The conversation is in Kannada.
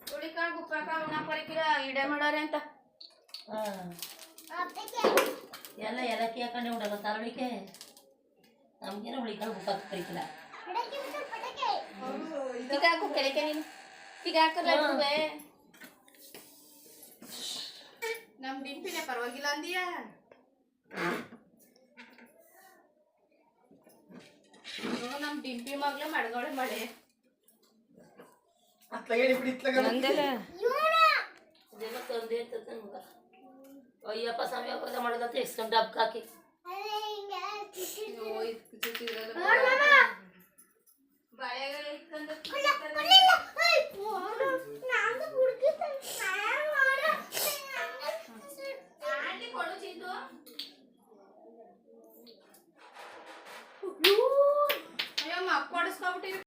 ಹುಳಿಕಾಳು ಗುಪ್ಪಾಕಾಳು ಉಣ್ಣಾಕ ಬರೀಕಿರ ಇಡೆ ಮಾಡಾರೆ ಅಂತ ಎಲ್ಲ ಎಲ್ಲಕ್ಕಿ ಹಾಕೊಂಡೆ ಉಂಡಲ್ಲ ತಾರಳಿಕೆ ನಮ್ಗೇನೋ ಹುಳಿಕಾಳು ಗುಪ್ಪಾಕ ಕರಿಕಿಲ್ಲ ಈಗ ಹಾಕು ಕೆಳಕ್ಕೆ ನೀನು ಈಗ ಹಾಕಲ್ಲ ನಮ್ ಡಿಂಪಿನೇ ಪರವಾಗಿಲ್ಲ ಅಂದಿಯಾ ನಮ್ ಡಿಂಪಿ ಮಗ್ಳು ಮಡ್ಗೋಳೆ ಮಳೆ ಅದೆಲ್ಲ ತಂದೆ ಅಯ್ಯಪ್ಪ ಸಮಯ ಮಾಡೋದಂತ ಎಸ್ಕೊಂಡು ಡಬ್ಕ ಹಾಕಿ ಬಾಳೆಗಳು ಇಟ್ಕೊಂಡು